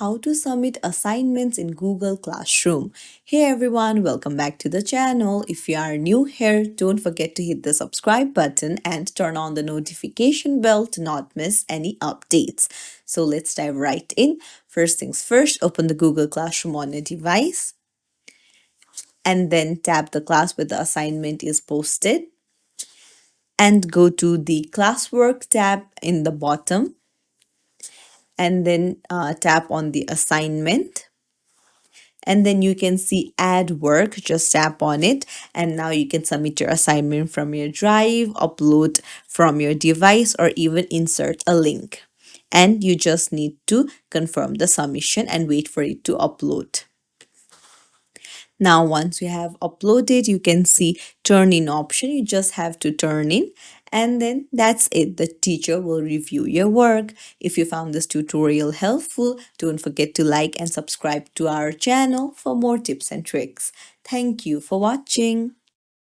how to submit assignments in Google Classroom. Hey everyone, welcome back to the channel. If you are new here, don't forget to hit the subscribe button and turn on the notification bell to not miss any updates. So let's dive right in. First things first, open the Google Classroom on your device and then tap the class where the assignment is posted and go to the classwork tab in the bottom and then tap on the assignment, and then you can see add work. Just tap on it and now you can submit your assignment from your drive, upload from your device, or even insert a link. And you just need to confirm the submission and wait for it to upload. Now, once you have uploaded, you can see turn in option. You just have to turn in, and then that's it. The teacher will review your work. If you found this tutorial helpful, don't forget to like and subscribe to our channel for more tips and tricks. Thank you for watching.